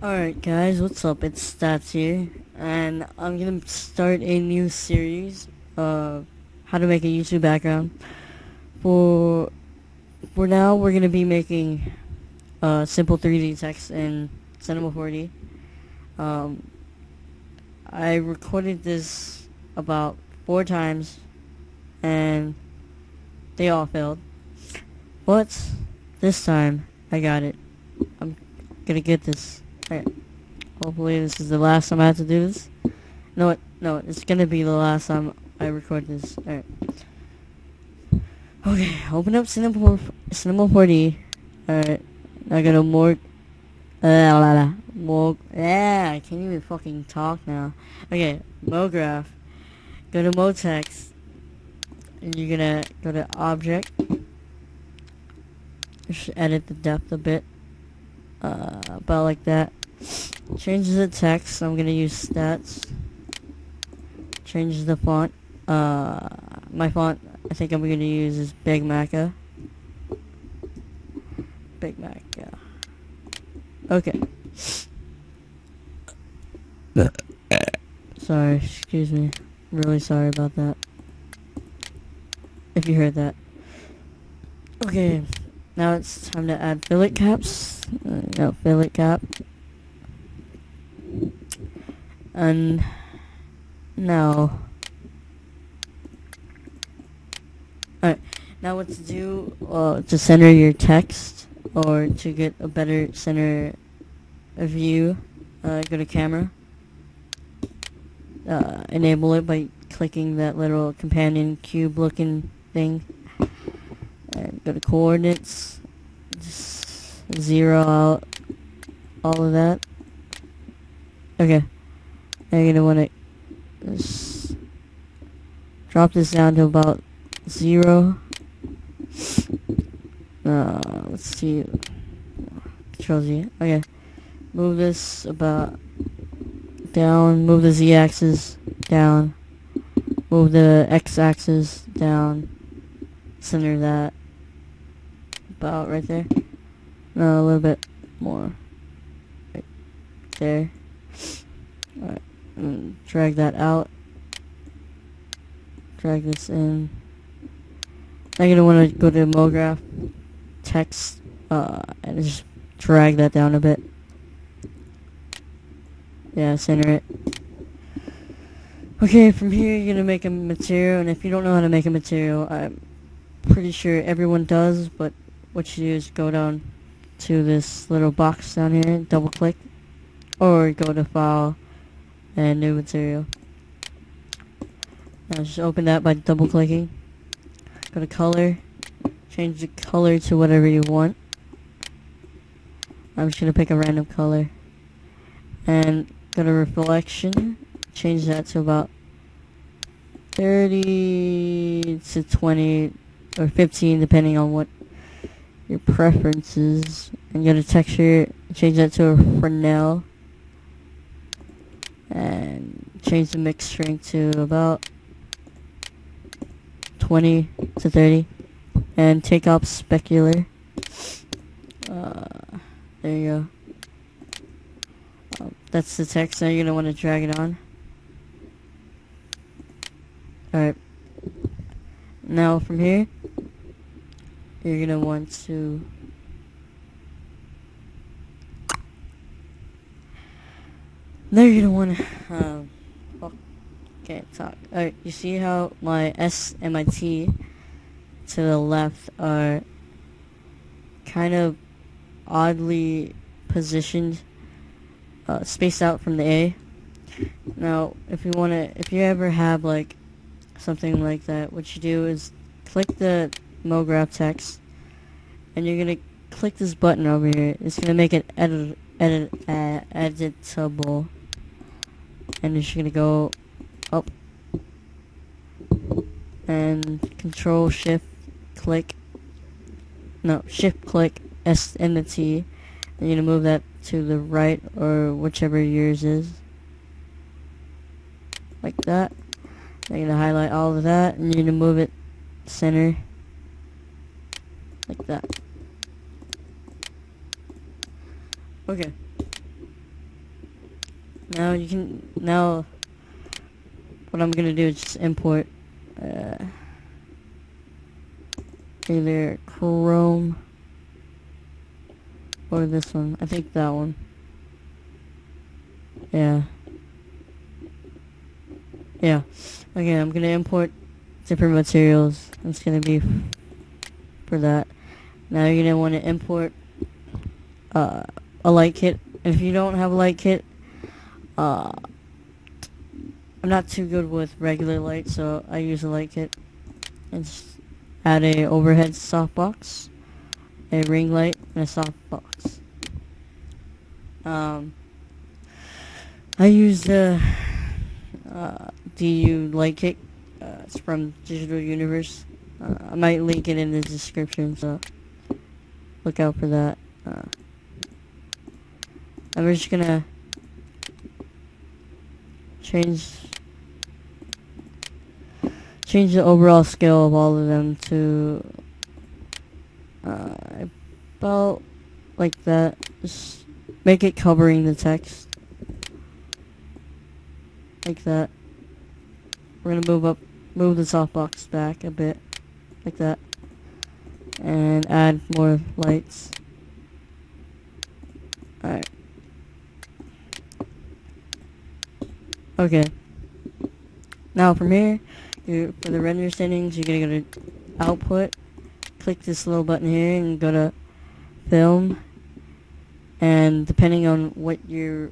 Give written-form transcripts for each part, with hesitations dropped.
Alright guys, what's up? It's Stats here, and I'm gonna start a new series of how to make a YouTube background. For for now, we're gonna be making simple 3D text in Cinema 4D. Um, I recorded this about 4 times, and they all failed. But this time, I got it. I'm gonna get this. Alright, hopefully this is the last time I have to do this. No, it's gonna be the last time I record this. Alright. Okay, open up Cinema 4D. Alright. Now go to I can't even fucking talk now. Okay, MoGraph. Go to MoText. And you're gonna go to Object. Just edit the depth a bit. About like that. Change the text. I'm gonna use stats. Change the font. My font I think I'm gonna use is Big Maca. Big Mac, yeah. Okay. Sorry, excuse me. Really sorry about that. If you heard that. Okay, now it's time to add fillet caps. No, fillet cap. And now. Alright, now what to do to center your text or to get a better center view, go to camera. Enable it by clicking that little companion cube looking thing. And go to coordinates. Just zero out all of that. Okay. Now you're gonna want to just drop this down to about 0. Let's see. Control Z. Okay. Move this about down. Move the Z-axis down. Move the X-axis down. Center that about right there. No, a little bit more. Right there. Alright. Drag that out. Drag this in. Now you're gonna want to go to MoGraph text and just drag that down a bit. Yeah, center it. Okay, from here you're gonna make a material, and if you don't know how to make a material, I'm pretty sure everyone does, but what you do is go down to this little box down here, double click, or go to File and New Material. Now just open that by double clicking. Go to Color, change the color to whatever you want. I'm just gonna pick a random color. And go to Reflection, change that to about 30 to 20 or 15 depending on what your preference is. And go to Texture, change that to a Fresnel. And change the mix strength to about 20 to 30. And take off Specular. There you go. That's the text. Now you're going to want to drag it on. Alright. Now from here, you're going to want to now you're going to want to okay, talk. Alright, you see how my S and my T to the left are kind of oddly positioned, spaced out from the A. Now, if you ever have like something like that, what you do is click the MoGraph text, and you're gonna click this button over here. It's gonna make it editable, and you're just gonna go up and Control Shift click. No, Shift click S and the T. And you're gonna move that to the right or whichever yours is. Like that. You're gonna highlight all of that and you're gonna move it center. Like that. Okay. now what I'm gonna do is just import either Chrome or this one. I think that one. Yeah. Okay, I'm gonna import different materials. It's gonna be for that. Now you're gonna want to import a light kit. If you don't have a light kit, I'm not too good with regular light, so I use a light kit. And just add a overhead softbox, a ring light, and a softbox. I use the DU light kit. It's from Digital Universe. I might link it in the description, so look out for that. I'm just gonna change the overall scale of all of them to about like that. Just make it covering the text like that. We're gonna move the softbox back a bit like that, and add more lights. Alright. Okay. Now from here, for the render settings, you're gonna go to output, click this little button here, and go to film. And depending on what you're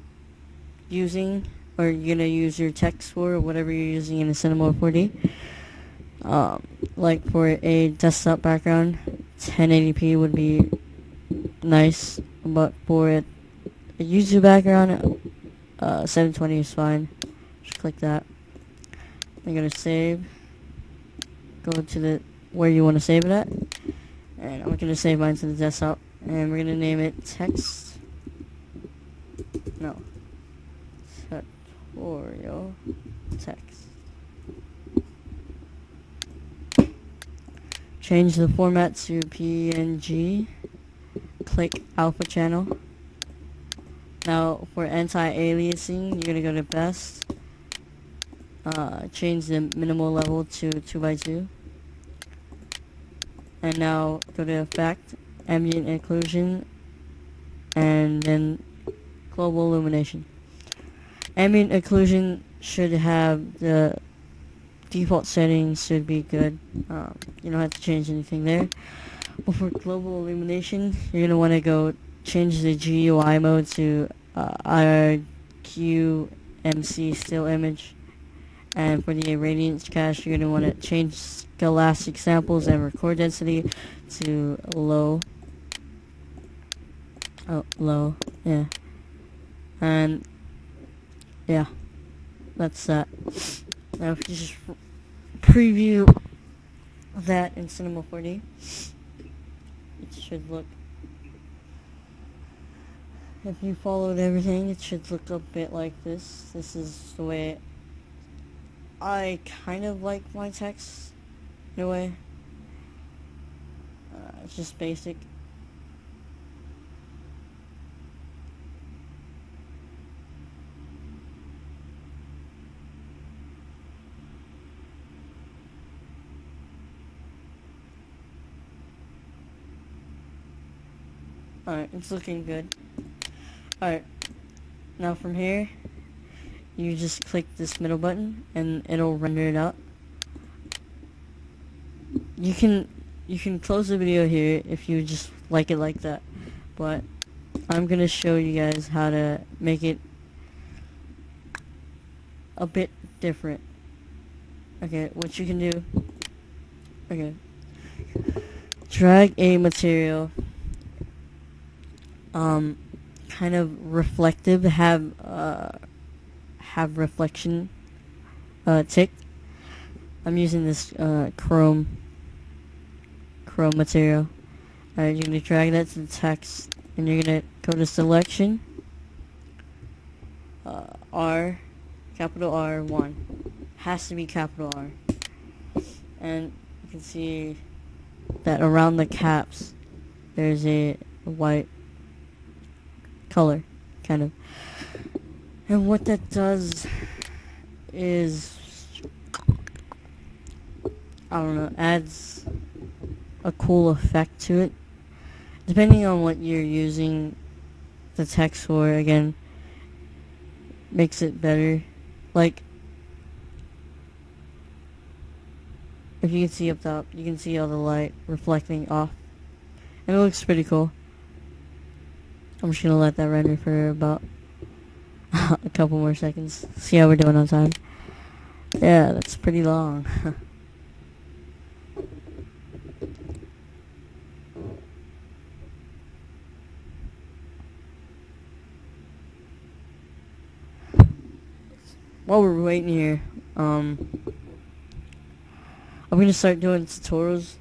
using, or you're gonna use your text for, or whatever you're using in the Cinema 4D. Like for a desktop background, 1080p would be nice, but for a YouTube background, 720 is fine. Just click that. I'm gonna save. Go to the where you want to save it at, and I'm gonna save mine to the desktop, and we're gonna name it text. No. Tutorial text. Change the format to PNG. Click alpha channel. Now for anti-aliasing, you're gonna go to best. Change the minimal level to 2x2. And now go to effect, ambient occlusion, and then global illumination. Ambient occlusion should have the default settings should be good. You don't have to change anything there. But for global illumination, you're gonna want to go change the GUI mode to IRQMC still image. And for the irradiance cache, you're gonna want to change scholastic samples and record density to low. Oh, low. Yeah. And yeah, that's that. Now if you just preview that in Cinema 4D, it should look, if you followed everything, it should look a bit like this. This is the way I kind of like my text, in a way. It's just basic. Alright, it's looking good. Alright, now from here, you just click this middle button and it'll render it out. You can close the video here if you just like it like that, but I'm gonna show you guys how to make it a bit different. Okay, what you can do, okay, drag a material, kind of reflective, have reflection tick. I'm using this chrome material. Alright, you're gonna drag that to the text, and you're gonna go to selection, R, capital R1, has to be capital R, and you can see that around the caps there's a white color, kind of. And what that does is, I don't know, adds a cool effect to it. Depending on what you're using the text for, again, makes it better. Like, if you can see up top, you can see all the light reflecting off. And it looks pretty cool. I'm just gonna let that render for about a couple more seconds. See how we're doing on time. Yeah, that's pretty long. While we're waiting here, I'm gonna start doing tutorials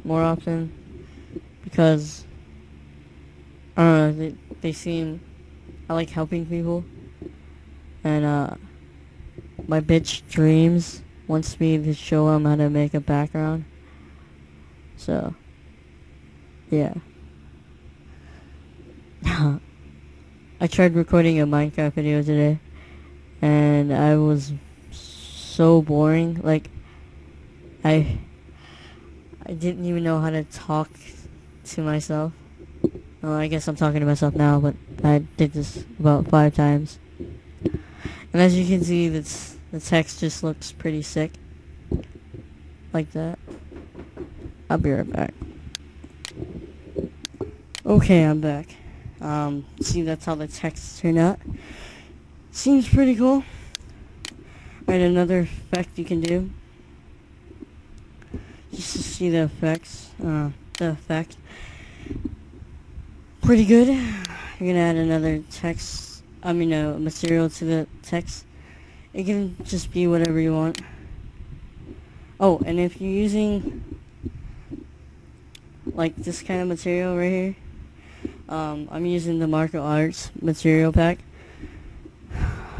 more often because I don't know, they seem, I like helping people, and my bitch Dreams wants me to show him how to make a background. So yeah. I tried recording a Minecraft video today, and I was so boring. Like, I didn't even know how to talk to myself. Well, I guess I'm talking to myself now, but I did this about 5 times. And as you can see, the text just looks pretty sick. Like that. I'll be right back. Okay, I'm back. See, that's how the text turned out. Seems pretty cool. Alright, another effect you can do. Just to see the effects. The effect. Pretty good. You're gonna add another text. Material to the text. It can just be whatever you want. Oh, and if you're using like this kind of material right here, I'm using the Marco Arts material pack.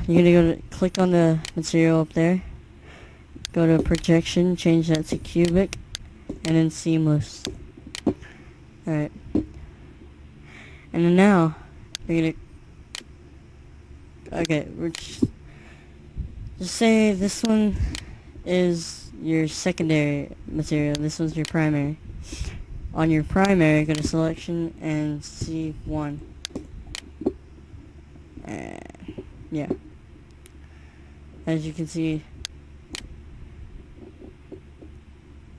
You're gonna click on the material up there, go to projection, change that to cubic, and then seamless. Alright. And then now, you're gonna, okay, just say this one is your secondary material, this one's your primary. On your primary, go to selection and C1. Yeah. As you can see,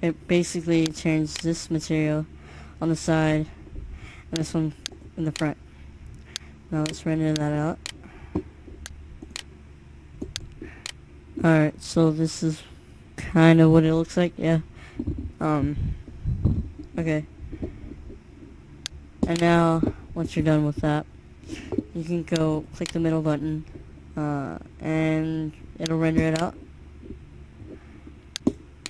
it basically turns this material on the side and this one in the front. Now let's render that out. Alright, so this is kind of what it looks like, yeah. Okay. And now, once you're done with that, you can go click the middle button, and it'll render it out.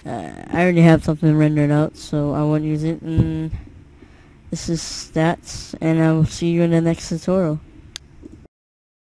I already have something rendered out, so I won't use it. And this is stats, and I will see you in the next tutorial.